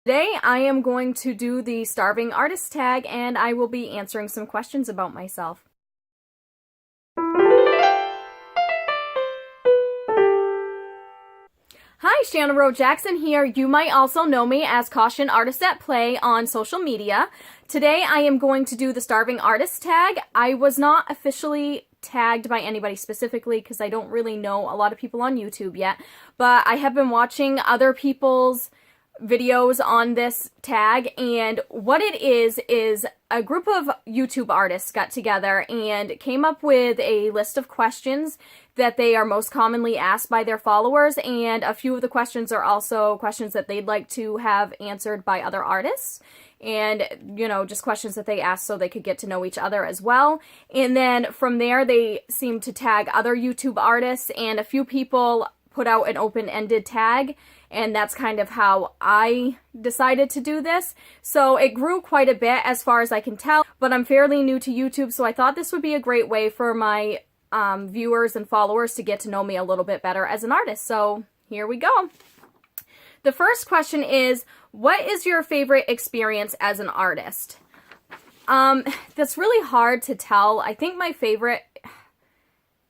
Today I am going to do the Starving Artist tag and I will be answering some questions about myself. Hi, Shanna Rowe Jackson here. You might also know me as Caution Artist at Play on social media. Today I am going to do the Starving Artist tag. I was not officially tagged by anybody specifically because I don't really know a lot of people on YouTube yet, but I have been watching other people's videos on this tag, and what it is a group of YouTube artists got together and came up with a list of questions that they are most commonly asked by their followers, and a few of the questions are also questions that they'd like to have answered by other artists, and just questions that they asked so they could get to know each other as well. And then from there they seem to tag other YouTube artists, and a few people put out an open-ended tag, and that's kind of how I decided to do this. So it grew quite a bit as far as I can tell, but I'm fairly new to YouTube, so I thought this would be a great way for my viewers and followers to get to know me a little bit better as an artist. So here we go. The first question is, what is your favorite experience as an artist? That's really hard to tell. I think my favorite,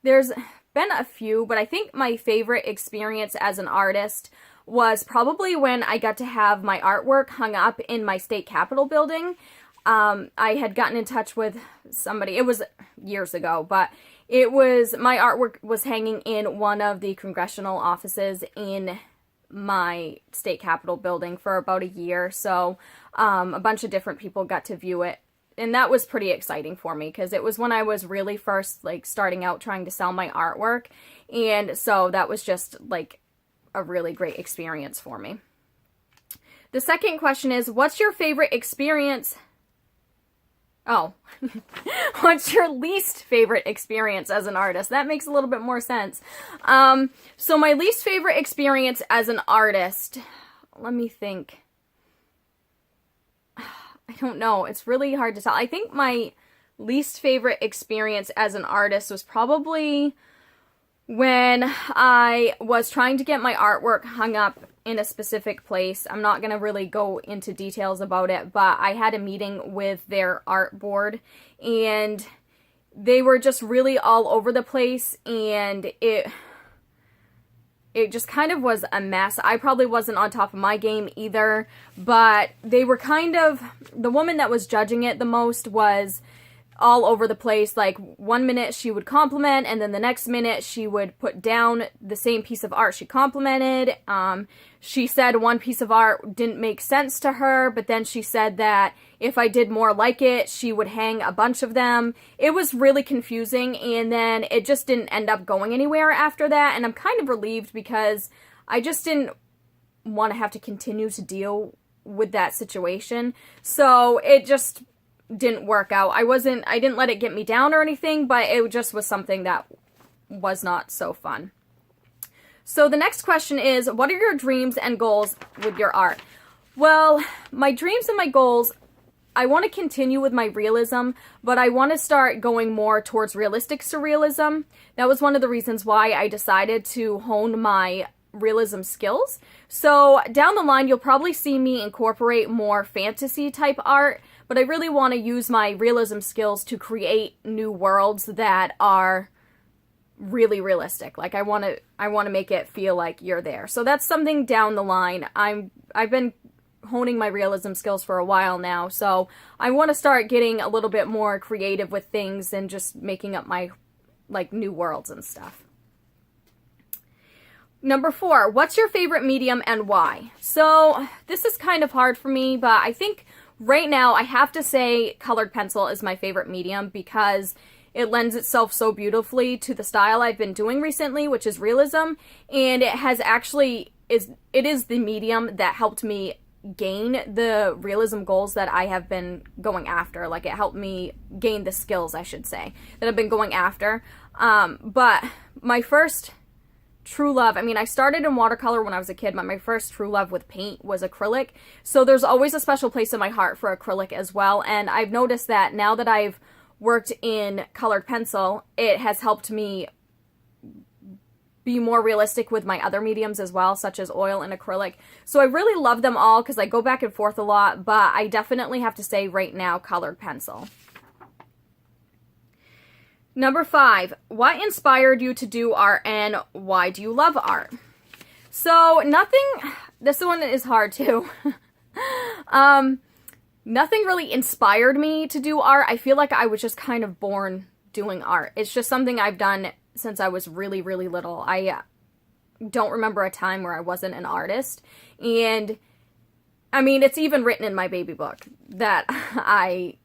there's been a few, but I think my favorite experience as an artist was probably when I got to have my artwork hung up in my state capitol building. I had gotten in touch with somebody, it was years ago, but my artwork was hanging in one of the congressional offices in my state capitol building for about a year. So a bunch of different people got to view it. And that was pretty exciting for me because it was when I was really first starting out trying to sell my artwork. And so that was just a really great experience for me. The second question is, what's your favorite experience? Oh, what's your least favorite experience as an artist? That makes a little bit more sense. So my least favorite experience as an artist, let me think. I don't know. It's really hard to tell. I think my least favorite experience as an artist was probably when I was trying to get my artwork hung up in a specific place. I'm not going to really go into details about it, but I had a meeting with their art board, and they were just really all over the place, and it just kind of was a mess. I probably wasn't on top of my game either, but they were the woman that was judging it the most was all over the place. Like, one minute she would compliment, and then the next minute she would put down the same piece of art she complimented. She said one piece of art didn't make sense to her, but then she said that if I did more like it, she would hang a bunch of them. It was really confusing, and then it just didn't end up going anywhere after that, and I'm kind of relieved because I just didn't want to have to continue to deal with that situation. So it just didn't work out. I didn't let it get me down or anything, but it just was something that was not so fun. So the next question is, what are your dreams and goals with your art? Well, my dreams and my goals, I want to continue with my realism, but I want to start going more towards realistic surrealism. That was one of the reasons why I decided to hone my realism skills. So down the line, you'll probably see me incorporate more fantasy type art, but I really want to use my realism skills to create new worlds that are really realistic. I want to make it feel like you're there. So that's something down the line. I've been honing my realism skills for a while now, so I want to start getting a little bit more creative with things and just making up my new worlds and stuff. Number 4, what's your favorite medium and why? So this is kind of hard for me, but I think right now I have to say colored pencil is my favorite medium because it lends itself so beautifully to the style I've been doing recently, which is realism, and it is the medium that helped me gain the realism goals that I have been going after. It helped me gain the skills, I should say, that I've been going after. But my first true love, I started in watercolor when I was a kid, but my first true love with paint was acrylic. So there's always a special place in my heart for acrylic as well, and I've noticed that now that I've worked in colored pencil, it has helped me be more realistic with my other mediums as well, such as oil and acrylic. So I really love them all because I go back and forth a lot, but I definitely have to say right now, colored pencil. Number 5, what inspired you to do art and why do you love art? So this one is hard too. Nothing really inspired me to do art. I feel like I was just kind of born doing art. It's just something I've done since I was really, really little. I don't remember a time where I wasn't an artist. And I mean, it's even written in my baby book that I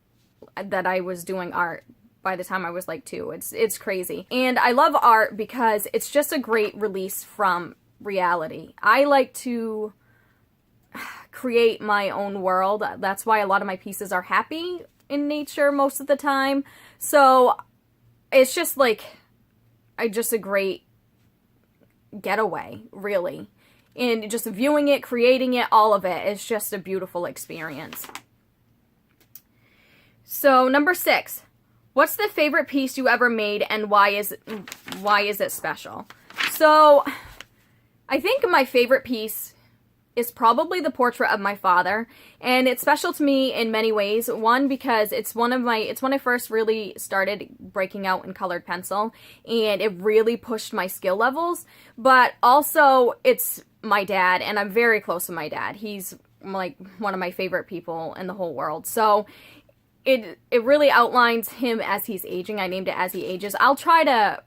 was doing art by the time I was like 2. It's crazy. And I love art because it's just a great release from reality. I like to create my own world. That's why a lot of my pieces are happy in nature most of the time. So it's just like, just a great getaway, really. And just viewing it, creating it, all of it is just a beautiful experience. So number 6, what's the favorite piece you ever made and why is it special? So I think my favorite piece is probably the portrait of my father, and it's special to me in many ways. One, because it's when I first really started breaking out in colored pencil, and it really pushed my skill levels, but also it's my dad, and I'm very close to my dad. He's like one of my favorite people in the whole world. So it really outlines him as he's aging. I named it As He Ages. I'll try to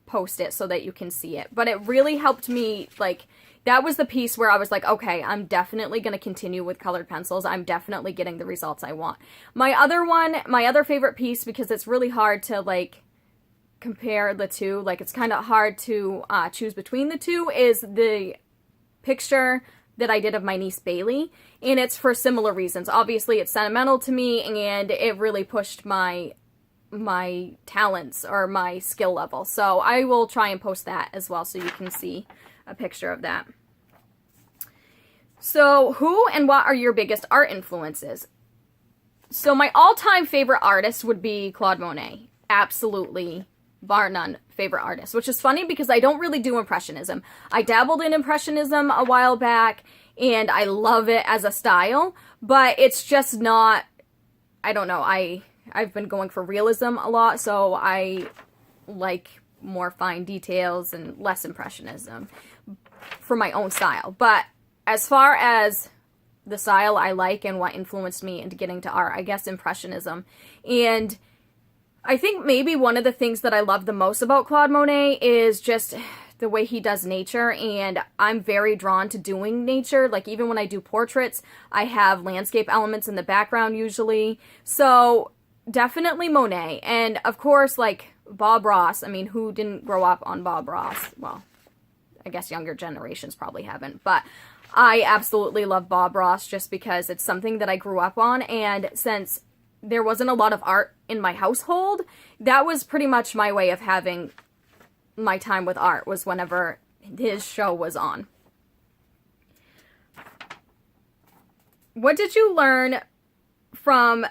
post it so that you can see it, but it really helped me, like, that was the piece where I was like, okay, I'm definitely going to continue with colored pencils. I'm definitely getting the results I want. My other favorite piece, because it's really hard to, like, compare the two, like, it's kind of hard to choose between the two, is the picture that I did of my niece Bailey. And it's for similar reasons. Obviously, it's sentimental to me, and it really pushed my talents or my skill level. So I will try and post that as well so you can see a picture of that. So who and what are your biggest art influences? So my all-time favorite artist would be Claude Monet. Absolutely, bar none, favorite artist. Which is funny because I don't really do Impressionism. I dabbled in Impressionism a while back, and I love it as a style, but it's just not, I don't know, I've been going for realism a lot, so I like more fine details and less Impressionism for my own style. But as far as the style I like and what influenced me into getting to art, I guess Impressionism. And I think maybe one of the things that I love the most about Claude Monet is just the way he does nature, and I'm very drawn to doing nature. Like, even when I do portraits, I have landscape elements in the background usually. So definitely Monet. And of course, like, Bob Ross. I mean, who didn't grow up on Bob Ross? Well, I guess younger generations probably haven't, but I absolutely love Bob Ross just because it's something that I grew up on, and since there wasn't a lot of art in my household, that was pretty much my way of having my time with art, was whenever his show was on. What did you learn from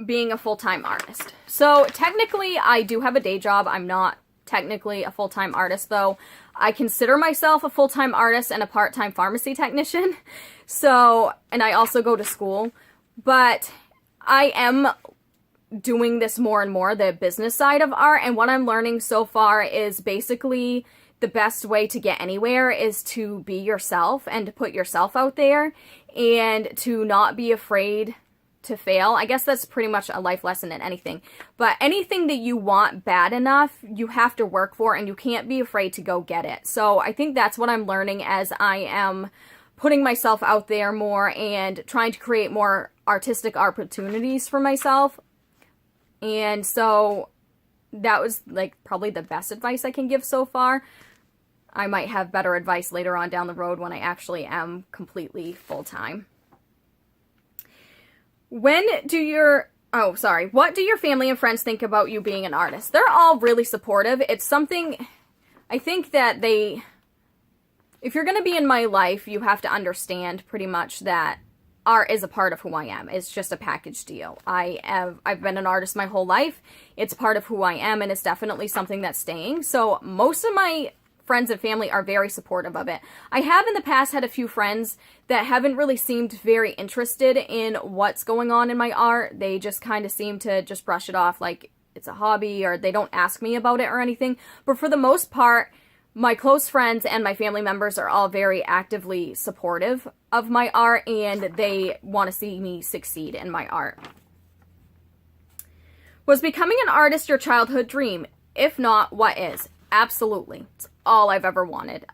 being a full-time artist? So technically I do have a day job. I'm not technically a full-time artist, though. I consider myself a full-time artist and a part-time pharmacy technician. So, and I also go to school, but I am doing this more and more, the business side of art, and what I'm learning so far is basically the best way to get anywhere is to be yourself and to put yourself out there and to not be afraid to fail. I guess that's pretty much a life lesson in anything. But anything that you want bad enough, you have to work for, and you can't be afraid to go get it. So I think that's what I'm learning as I am putting myself out there more and trying to create more artistic opportunities for myself. And so that was like probably the best advice I can give so far. I might have better advice later on down the road when I actually am completely full-time. What do your family and friends think about you being an artist? They're all really supportive. It's something, I think that if you're going to be in my life, you have to understand pretty much that art is a part of who I am. It's just a package deal. I've been an artist my whole life. It's part of who I am, and it's definitely something that's staying. So most of my friends and family are very supportive of it. I have in the past had a few friends that haven't really seemed very interested in what's going on in my art. They just kind of seem to just brush it off like it's a hobby, or they don't ask me about it or anything. But for the most part, my close friends and my family members are all very actively supportive of my art, and they want to see me succeed in my art. Was becoming an artist your childhood dream? If not, what is? Absolutely. It's all I've ever wanted.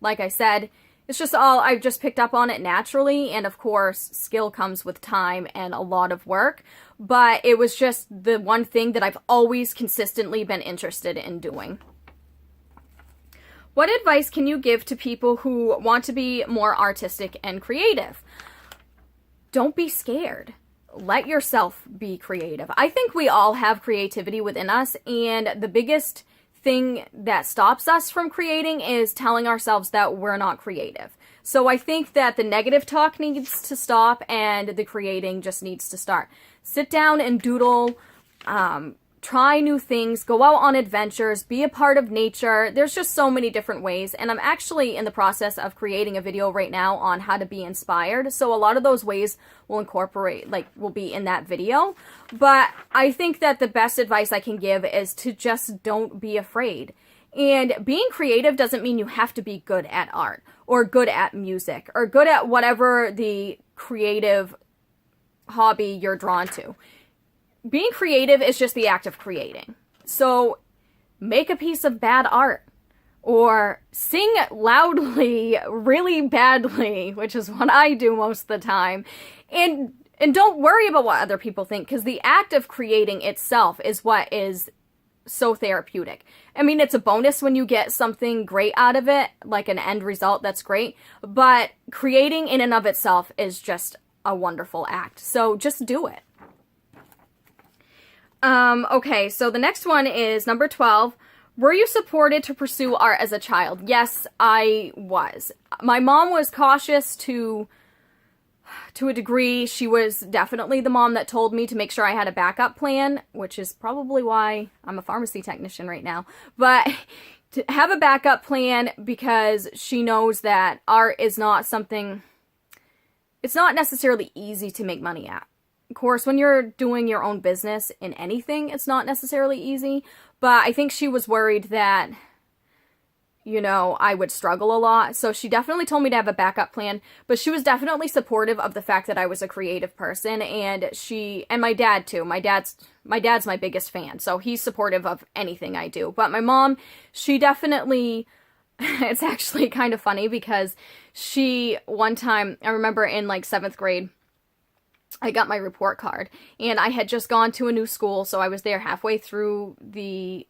Like I said, it's just all, I've just picked up on it naturally, and of course, skill comes with time and a lot of work, but it was just the one thing that I've always consistently been interested in doing. What advice can you give to people who want to be more artistic and creative? Don't be scared. Let yourself be creative. I think we all have creativity within us, and the biggest thing that stops us from creating is telling ourselves that we're not creative. So I think that the negative talk needs to stop and the creating just needs to start. Sit down and doodle, try new things, go out on adventures, be a part of nature. There's just so many different ways, and I'm actually in the process of creating a video right now on how to be inspired. So a lot of those ways will incorporate, will be in that video. But I think that the best advice I can give is to just don't be afraid. And being creative doesn't mean you have to be good at art or good at music or good at whatever the creative hobby you're drawn to. Being creative is just the act of creating. So make a piece of bad art or sing loudly, really badly, which is what I do most of the time. And don't worry about what other people think, because the act of creating itself is what is so therapeutic. I mean, it's a bonus when you get something great out of it, like an end result that's great, but creating in and of itself is just a wonderful act. So just do it. Okay, so the next one is number 12. Were you supported to pursue art as a child? Yes, I was. My mom was cautious to a degree. She was definitely the mom that told me to make sure I had a backup plan, which is probably why I'm a pharmacy technician right now. But to have a backup plan, because she knows that art is not something, it's not necessarily easy to make money at. Of course, when you're doing your own business in anything, it's not necessarily easy, but I think she was worried that, I would struggle a lot. So she definitely told me to have a backup plan, but she was definitely supportive of the fact that I was a creative person, and my dad too. My dad's my biggest fan, so he's supportive of anything I do. But my mom, she definitely, it's actually kind of funny because one time, I remember in 7th grade, I got my report card, and I had just gone to a new school, so I was there halfway through the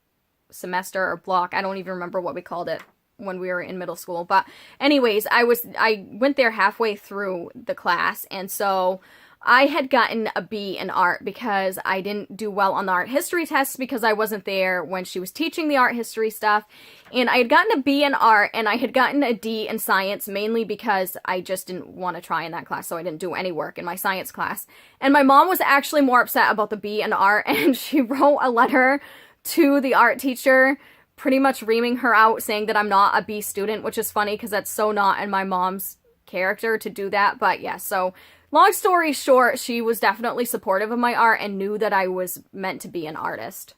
semester or block. I don't even remember what we called it when we were in middle school, but anyways, I went there halfway through the class, and so I had gotten a B in art because I didn't do well on the art history test because I wasn't there when she was teaching the art history stuff. And I had gotten a B in art, and I had gotten a D in science, mainly because I just didn't want to try in that class, so I didn't do any work in my science class. And my mom was actually more upset about the B in art, and she wrote a letter to the art teacher pretty much reaming her out, saying that I'm not a B student, which is funny because that's so not in my mom's character to do that. But yeah, so long story short, she was definitely supportive of my art and knew that I was meant to be an artist.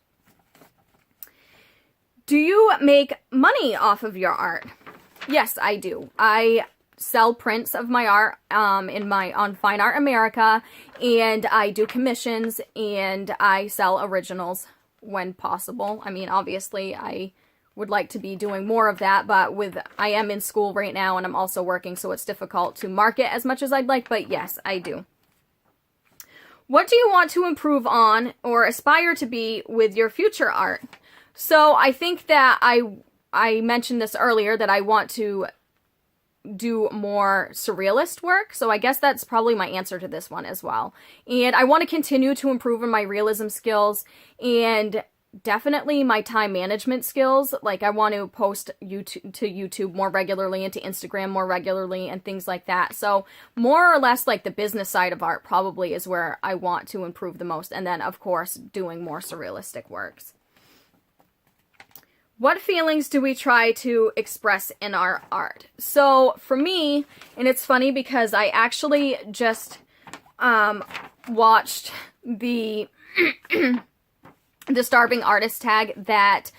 Do you make money off of your art? Yes, I do. I sell prints of my art on Fine Art America, and I do commissions, and I sell originals when possible. I mean, obviously, I would like to be doing more of that, but I am in school right now, and I'm also working, so it's difficult to market as much as I'd like, but yes, I do. What do you want to improve on or aspire to be with your future art? So I think that I mentioned this earlier, that I want to do more surrealist work, so I guess that's probably my answer to this one as well. And I want to continue to improve in my realism skills and definitely my time management skills. I want to post to YouTube more regularly and to Instagram more regularly and things like that. So more or less the business side of art probably is where I want to improve the most. And then, of course, doing more surrealistic works. What feelings do we try to express in our art? So for me, and it's funny because I actually just watched the the Starving Artist tag that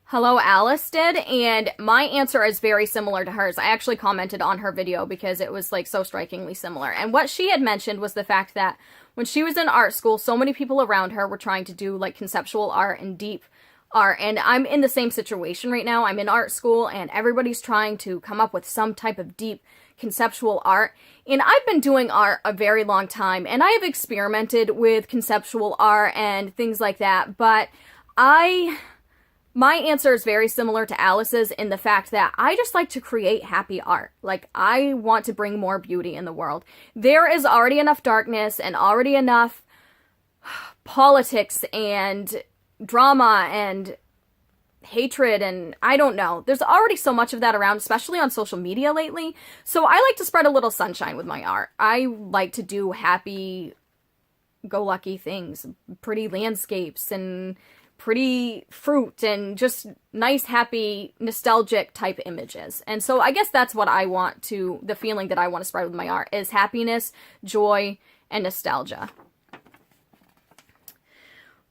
Hello Alice did, and my answer is very similar to hers. I actually commented on her video because it was like so strikingly similar. And what she had mentioned was the fact that when she was in art school, so many people around her were trying to do like conceptual art and deep art, and I'm in the same situation right now. I'm in art school and everybody's trying to come up with some type of deep conceptual art, and I've been doing art a very long time, and I have experimented with conceptual art and things like that, but my answer is very similar to Alice's in the fact that I just like to create happy art. Like, I want to bring more beauty in the world. There is already enough darkness and already enough politics and drama and hatred, and I don't know. There's already so much of that around, especially on social media lately. So I like to spread a little sunshine with my art. I like to do happy-go-lucky things, pretty landscapes and pretty fruit and just nice, happy, nostalgic type images. And so I guess that's what I want to, the feeling that I want to spread with my art is happiness, joy, and nostalgia.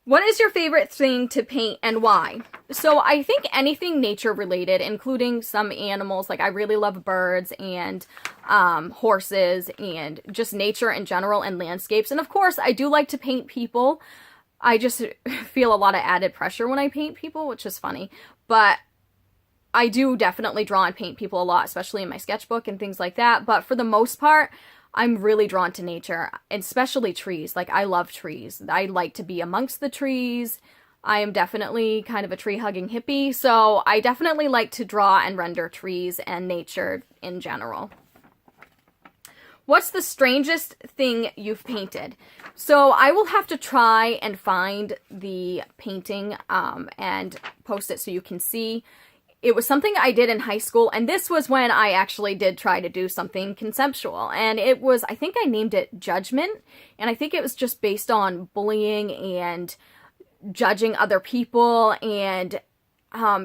What is your favorite thing to paint and why? So I think anything nature related, including some animals, like I really love birds and horses and just nature in general and landscapes. And of course, I do like to paint people. I just feel a lot of added pressure when I paint people, which is funny. But I do definitely draw and paint people a lot, especially in my sketchbook and things like that. But for the most part, I'm really drawn to nature, especially trees. Like, I love trees. I like to be amongst the trees. I am definitely kind of a tree-hugging hippie, so I definitely like to draw and render trees and nature in general. What's the strangest thing you've painted? So I will have to try and find the painting and post it so you can see. It was something I did in high school, and this was when I actually did try to do something conceptual. And it was, I think I named it Judgment, and I think it was just based on bullying and judging other people. And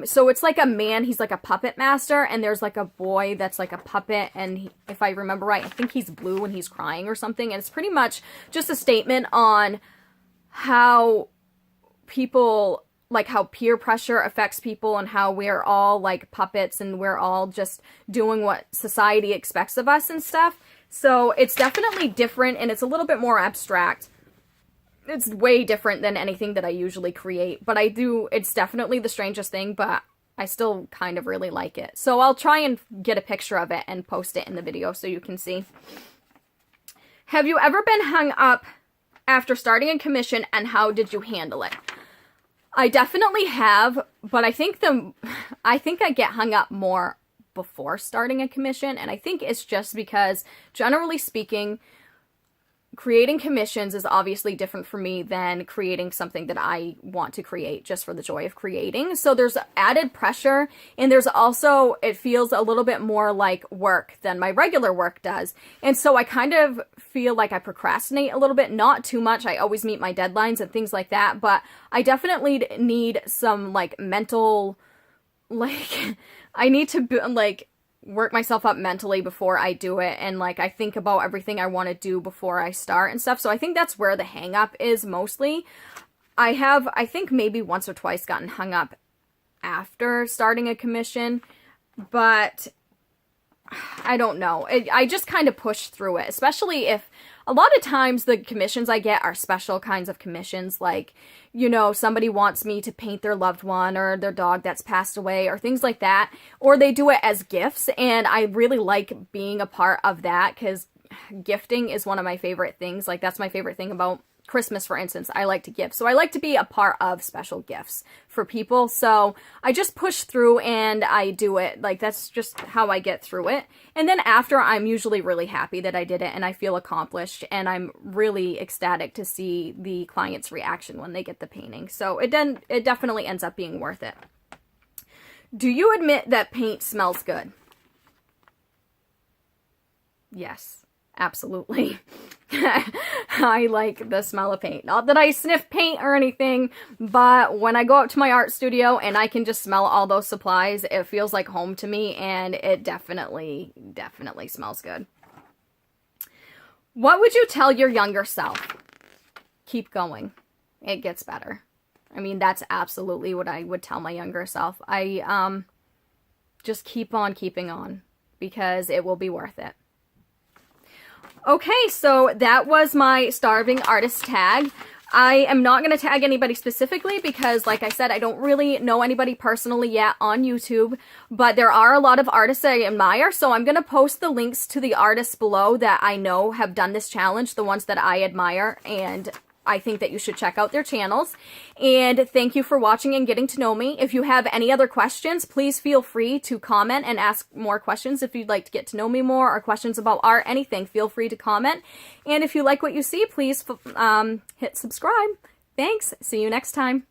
so it's like a man, he's like a puppet master, and there's like a boy that's like a puppet, and he, if I remember right, I think he's blue and he's crying or something. And it's pretty much just a statement on how people, like how peer pressure affects people and how we're all like puppets and we're all just doing what society expects of us and stuff. So it's definitely different, and it's a little bit more abstract. It's way different than anything that I usually create, but it's definitely the strangest thing, but I still kind of really like it. So I'll try and get a picture of it and post it in the video so you can see. Have you ever been hung up after starting a commission, and how did you handle it? I definitely have, but I think I get hung up more before starting a commission, and I think it's just because, generally speaking, creating commissions is obviously different for me than creating something that I want to create just for the joy of creating. So there's added pressure, and there's also, it feels a little bit more like work than my regular work does. And so I kind of feel like I procrastinate a little bit, not too much. I always meet my deadlines and things like that, but I definitely need some like mental, like, I need to like work myself up mentally before I do it, and like I think about everything I want to do before I start and stuff. So I think that's where the hang up is mostly. I think maybe once or twice gotten hung up after starting a commission, but I don't know. I just kind of push through it, especially if a lot of times the commissions I get are special kinds of commissions, like, you know, somebody wants me to paint their loved one or their dog that's passed away or things like that, or they do it as gifts, and I really like being a part of that because gifting is one of my favorite things. Like, that's my favorite thing about Christmas, for instance. I like to gift, so I like to be a part of special gifts for people. So I just push through and I do it. Like, that's just how I get through it. And then after, I'm usually really happy that I did it, and I feel accomplished, and I'm really ecstatic to see the client's reaction when they get the painting. So it definitely ends up being worth it. Do you admit that paint smells good? Yes. Absolutely. I like the smell of paint. Not that I sniff paint or anything, but when I go out to my art studio and I can just smell all those supplies, it feels like home to me, and it definitely smells good. What would you tell your younger self? Keep going. It gets better. I mean, that's absolutely what I would tell my younger self. Just keep on keeping on, because it will be worth it. Okay, so that was my starving artist tag. I am not going to tag anybody specifically because, like I said, I don't really know anybody personally yet on YouTube, but there are a lot of artists I admire, so I'm going to post the links to the artists below that I know have done this challenge, the ones that I admire, and I think that you should check out their channels. And thank you for watching and getting to know me. If you have any other questions, please feel free to comment and ask more questions. If you'd like to get to know me more or questions about art, anything, feel free to comment. And if you like what you see, please hit subscribe. Thanks. See you next time.